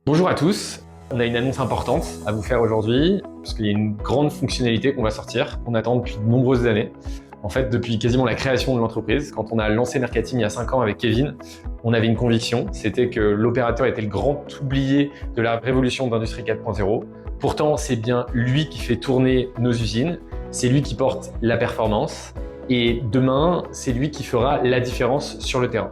Bonjour à tous, on a une annonce importante à vous faire aujourd'hui parce qu'il y a une grande fonctionnalité qu'on va sortir, qu'on attend depuis de nombreuses années. En fait, depuis quasiment la création de l'entreprise, quand on a lancé Mercateam il y a 5 ans avec Kevin, on avait une conviction, c'était que l'opérateur était le grand oublié de la révolution d'Industrie 4.0. Pourtant, c'est bien lui qui fait tourner nos usines, c'est lui qui porte la performance et demain, c'est lui qui fera la différence sur le terrain.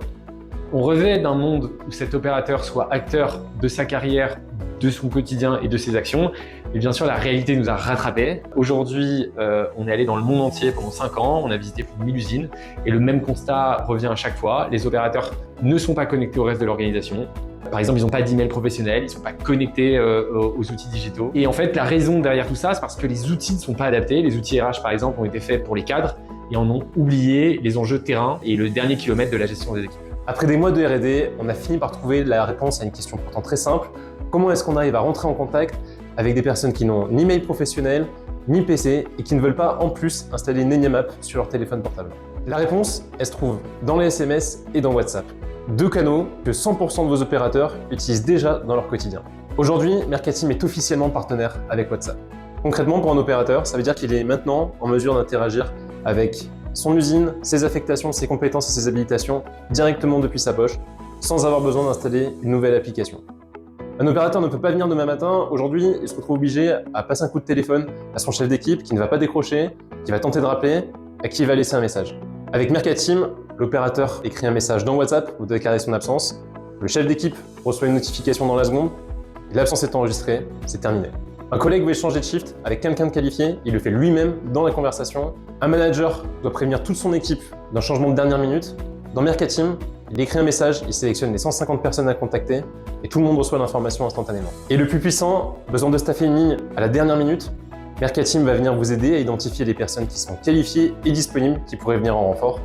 On rêvait d'un monde où cet opérateur soit acteur de sa carrière, de son quotidien et de ses actions. Et bien sûr, la réalité nous a rattrapés. Aujourd'hui, on est allé dans le monde entier pendant 5 ans, on a visité plus de 1000 usines et le même constat revient à chaque fois. Les opérateurs ne sont pas connectés au reste de l'organisation. Par exemple, ils n'ont pas d'email professionnel, ils ne sont pas connectés aux outils digitaux. Et en fait, la raison derrière tout ça, c'est parce que les outils ne sont pas adaptés. Les outils RH, par exemple, ont été faits pour les cadres et en ont oublié les enjeux de terrain et le dernier kilomètre de la gestion des équipes. Après des mois de R&D, on a fini par trouver la réponse à une question pourtant très simple. Comment est-ce qu'on arrive à rentrer en contact avec des personnes qui n'ont ni mail professionnel, ni PC et qui ne veulent pas en plus installer une énième app sur leur téléphone portable? La réponse, elle se trouve dans les SMS et dans WhatsApp. Deux canaux que 100% de vos opérateurs utilisent déjà dans leur quotidien. Aujourd'hui, Mercateam est officiellement partenaire avec WhatsApp. Concrètement, pour un opérateur, ça veut dire qu'il est maintenant en mesure d'interagir avec son usine, ses affectations, ses compétences et ses habilitations directement depuis sa poche, sans avoir besoin d'installer une nouvelle application. Un opérateur ne peut pas venir demain matin. Aujourd'hui, il se retrouve obligé à passer un coup de téléphone à son chef d'équipe qui ne va pas décrocher, qui va tenter de rappeler, à qui il va laisser un message. Avec Mercateam, l'opérateur écrit un message dans WhatsApp pour déclarer son absence. Le chef d'équipe reçoit une notification dans la seconde. L'absence est enregistrée, c'est terminé. Un collègue veut échanger de shift avec quelqu'un de qualifié, il le fait lui-même dans la conversation. Un manager doit prévenir toute son équipe d'un changement de dernière minute. Dans Mercateam, il écrit un message, il sélectionne les 150 personnes à contacter et tout le monde reçoit l'information instantanément. Et le plus puissant, besoin de staffer une ligne à la dernière minute, Mercateam va venir vous aider à identifier les personnes qui sont qualifiées et disponibles qui pourraient venir en renfort.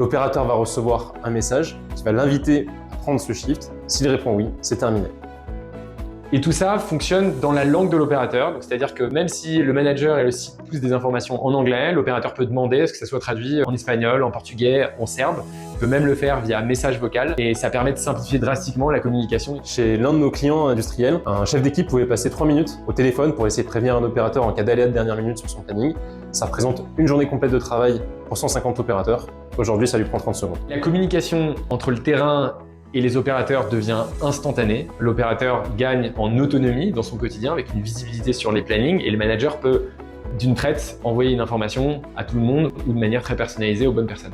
L'opérateur va recevoir un message qui va l'inviter à prendre ce shift. S'il répond oui, c'est terminé. Et tout ça fonctionne dans la langue de l'opérateur, c'est-à-dire que même si le manager et le site poussent des informations en anglais, l'opérateur peut demander à ce que ça soit traduit en espagnol, en portugais, en serbe. Il peut même le faire via message vocal et ça permet de simplifier drastiquement la communication. Chez l'un de nos clients industriels, un chef d'équipe pouvait passer 3 minutes au téléphone pour essayer de prévenir un opérateur en cas d'aléa de dernière minute sur son planning. Ça représente une journée complète de travail pour 150 opérateurs. Aujourd'hui, ça lui prend 30 secondes. La communication entre le terrain et les opérateurs devient instantanée. L'opérateur gagne en autonomie dans son quotidien avec une visibilité sur les plannings et le manager peut d'une traite envoyer une information à tout le monde ou de manière très personnalisée aux bonnes personnes.